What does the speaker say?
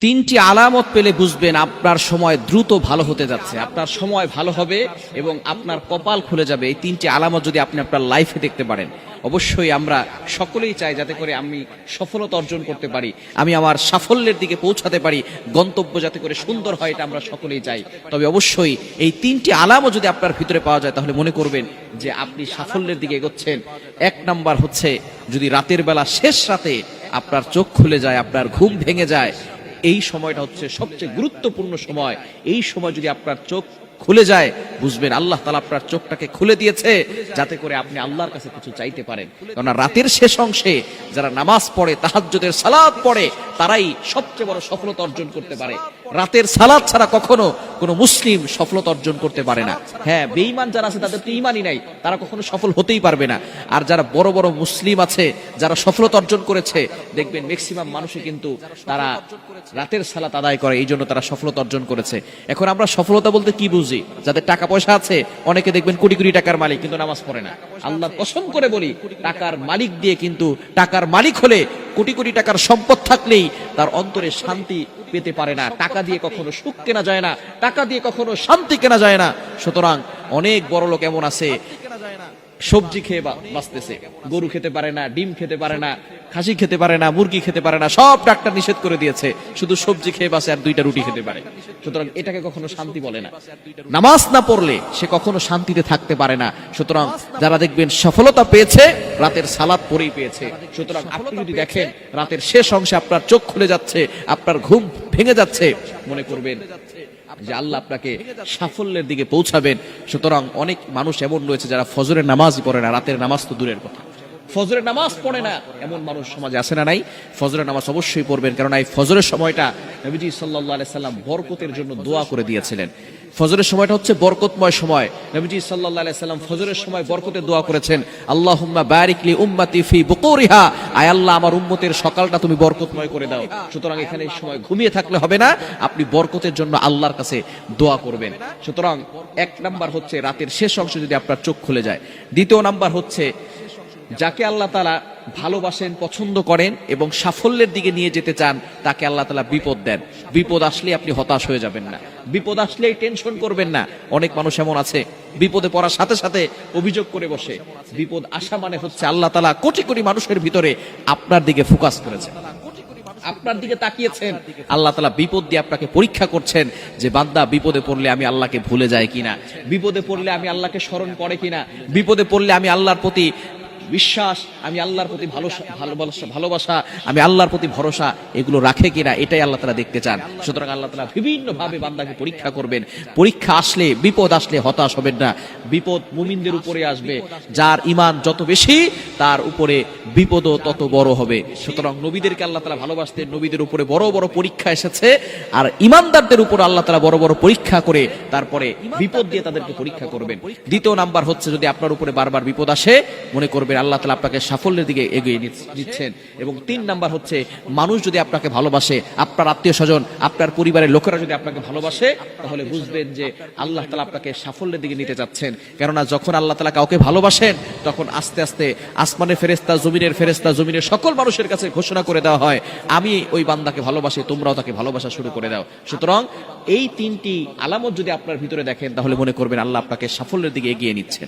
তিনটি আলামত পেলে বুঝবেন আপনার সময় দ্রুত ভালো হতে যাচ্ছে, আপনার সময় ভালো হবে এবং আপনার কপাল খুলে যাবে। এই তিনটি আলামত যদি আপনি আপনার লাইফে দেখতে পারেন, অবশ্যই আমরা সকলেই চাই যাতে করে আমি সফলতা অর্জন করতে পারি, আমি আমার সাফল্যের দিকে পৌঁছাতে পারি, গন্তব্য যাতে করে সুন্দর হয়, এটা আমরা সকলেই চাই। তবে অবশ্যই এই তিনটি আলামত যদি আপনার ভিতরে পাওয়া যায় তাহলে মনে করবেন যে আপনি সাফল্যের দিকে এগোচ্ছেন। এক নাম্বার হচ্ছে, যদি রাতের বেলা শেষ রাতে আপনার চোখ খুলে যায়, আপনার ঘুম ভেঙে যায়, এই সময়টা হচ্ছে সবচেয়ে গুরুত্বপূর্ণ সময়। এই সময় যদি আপনার চোখ খুলে যায়, বুঝবেন আল্লাহ তাআলা আপনার চোখটাকে খুলে দিয়েছে যাতে করে আপনি আল্লাহর কাছে কিছু চাইতে পারেন। কারণ রাতের শেষ অংশে যারা নামাজ পড়ে, তাহাজ্জুদের সালাত পড়ে, তারাই সবচেয়ে বড় সফলতা অর্জন করতে পারে। রাতের সালাত ছাড়া কখনো কোনো মুসলিম সফলতা অর্জন করতে পারে না। হ্যাঁ, বেঈমান যারা আছে তাদের তো ঈমানই নাই, তারা কখনো সফল হতেই পারবে না। আর যারা বড় বড় মুসলিম আছে, যারা সফলতা অর্জন করেছে, দেখবেন ম্যাক্সিমাম মানুষই কিন্তু তারা রাতের সালাত আদায় করে, এই জন্য তারা সফলতা অর্জন করেছে। এখন আমরা সফলতা বলতে কি বুঝি? যাদের টাকা পয়সা আছে, অনেকে দেখবেন কোটি কোটি টাকার মালিক কিন্তু নামাজ পড়ে না। আল্লাহর কসম করে বলি, টাকার মালিক দিয়ে কিন্তু টাকার মালিক হলে, কোটি কোটি টাকার সম্পদ থাকলেই তার অন্তরে শান্তি পেতে পারে না। টাকা দিয়ে কখনো সুখ কেনা যায় না, টাকা দিয়ে কখনো শান্তি কেনা যায় না। সুতরাং অনেক বড় লোক এমন আছে, সবজি খেয়ে বাঁচতেছে, গরু খেতে পারে না, ডিম খেতে পারে না, খাসি খেতে পারে না, মুরগি খেতে পারে না, সব ডাক্তার নিষেধ করে দিয়েছে, শুধু সবজি খেয়ে বাঁচে আর 2টা রুটি খেতে পারে। সুতরাং এটাকে কখনো শান্তি বলে না। নামাজ না পড়লে সে কখনো শান্তিতে থাকতে পারে না। সুতরাং যারা দেখবেন সফলতা পেয়েছে, রাতের সালাত পড়েই পেয়েছে। সুতরাং আপনি যদি দেখেন রাতের শেষ অংশে আপনার চোখ খুলে যাচ্ছে, আপনার ঘুম ভেঙে যাচ্ছে, মনে করবেন যে আল্লাহ আপনাকে সাফল্যের দিকে পৌঁছাবেন। সুতরাং অনেক মানুষ এমন রয়েছে যারা ফজরের নামাজই পড়ে না, রাতের নামাজ তো দূরের কথা, ফজরের নামাজ পড়ে না, এমন মানুষ সমাজে আছে না নাই? ফজরের নামাজ অবশ্যই পড়বেন, কারণ এই ফজরের সময়টা নবীজি সাল্লাল্লাহু আলাইহি সাল্লাম বরকতের জন্য দোয়া করে দিয়েছিলেন। ফজরের সময়টা হচ্ছে বরকতময় সময়। নবীজি সাল্লাল্লাহু আলাইহি সাল্লাম ফজরের সময় বরকতের দোয়া করেছেন, আল্লাহুম্মা বারিক লি উম্মতি ফি বুকুরিহা, আয় আল্লাহ আমার উম্মতের সকালটা তুমি বরকতময় করে দাও। সুতরাং এখানে এই সময় ঘুমিয়ে থাকলে হবে না, আপনি বরকতের জন্য আল্লাহর কাছে দোয়া করবেন। সুতরাং এক নাম্বার হচ্ছে রাতের শেষ অংশে যদি আপনার চোখ খুলে যায়। দ্বিতীয় নাম্বার হচ্ছে, যাকে আল্লাহ তাআলা ভালোবাসেন, পছন্দ করেন এবং সাফল্যের দিকে নিয়ে যেতে চান, তাকে আল্লাহ তাআলা বিপদ দেন। বিপদ আসলে আপনি হতাশ হয়ে যাবেন না, বিপদ আসলেই টেনশন করবেন না। অনেক মানুষ এমন আছে, বিপদে পড়ার সাথে সাথে অভিযোগ করে বসে। বিপদ আসা মানে হচ্ছে আল্লাহ তাআলা কোটি কোটি মানুষের ভিতরে আপনার দিকে ফোকাস করেছেন, আপনার দিকে তাকিয়েছেন। আল্লাহ তাআলা বিপদ দিয়ে আপনাকে পরীক্ষা করছেন যে বান্দা বিপদে পড়লে আমি আল্লাহকে ভুলে যাই কিনা, বিপদে পড়লে আমি আল্লাহকে স্মরণ করে কিনা, বিপদে পড়লে আমি আল্লাহর প্রতি বিশ্বাস, আমি আল্লাহর প্রতি ভালোবাসা, আমি আল্লাহর প্রতি ভরসা, এগুলো রাখে কিনা, এটাই আল্লাহ তাআলা দেখতে চান। সুতরাং আল্লাহ তাআলা বিভিন্ন ভাবে বান্দাকে পরীক্ষা করবেন। পরীক্ষা আসলে, বিপদ আসলে হতাশ হবেন না। বিপদ মুমিনদের উপরে আসবে, যার ঈমান যত বেশি তার উপরে বিপদও তত বড় হবে। সুতরাং নবীদেরকে আল্লাহ তাআলা ভালোবাসতেন, নবীদের উপরে বড় বড় পরীক্ষা এসেছে, আর ঈমানদারদের উপর আল্লাহ তাআলা বড় বড় পরীক্ষা করে তারপরে বিপদ দিয়ে তাদেরকে পরীক্ষা করবেন। দ্বিতীয় নাম্বার হচ্ছে, যদি আপনার উপরে বারবার বিপদ আসে, মনে করবেন আল্লাহ তাআলা আপনাকে সাফল্যের দিকে এগিয়ে নিচ্ছেন। এবং 3 নাম্বার হচ্ছে, মানুষ যদি আপনাকে ভালোবাসে, আপনার আত্মীয় স্বজন, আপনার পরিবারের লোকেরা যদি আপনাকে ভালোবাসে, তাহলে বুঝবেন যে আল্লাহ তাআলা আপনাকে সাফল্যের দিকে নিতে যাচ্ছেন। কেননা যখন আল্লাহ তাআলা কাউকে ভালোবাসেন, তখন আস্তে আস্তে আসমানের ফেরেশতা, জমিনের ফেরেশতা, জমিনের সকল মানুষের কাছে ঘোষণা করে দেওয়া হয়, আমি ওই বান্দাকে ভালোবাসি, তোমরাও তাকে ভালোবাসা শুরু করে দাও। সুতরাং এই 3টি আলামত যদি আপনার ভিতরে দেখেন, তাহলে মনে করবেন আল্লাহ আপনাকে সাফল্যের দিকে এগিয়ে নিচ্ছেন।